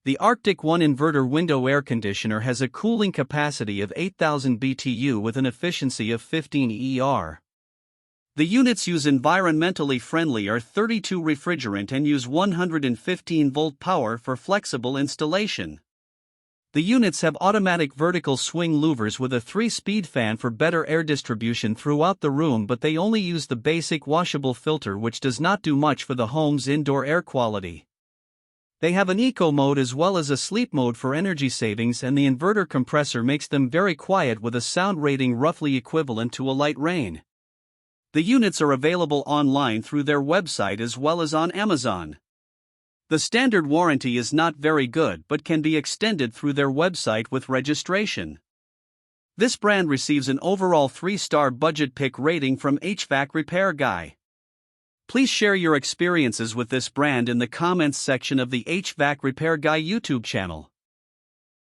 The Arctic One Inverter window air conditioner has a cooling capacity of 8,000 BTU with an efficiency of 15 ER. The units use environmentally friendly R32 refrigerant and use 115-volt power for flexible installation. The units have automatic vertical swing louvers with a 3-speed fan for better air distribution throughout the room, but they only use the basic washable filter, which does not do much for the home's indoor air quality. They have an eco mode as well as a sleep mode for energy savings, and the inverter compressor makes them very quiet with a sound rating roughly equivalent to a light rain. The units are available online through their website as well as on Amazon. The standard warranty is not very good but can be extended through their website with registration. This brand receives an overall 3-star budget pick rating from HvacRepairGuy. Please share your experiences with this brand in the comments section of the HvacRepairGuy YouTube channel.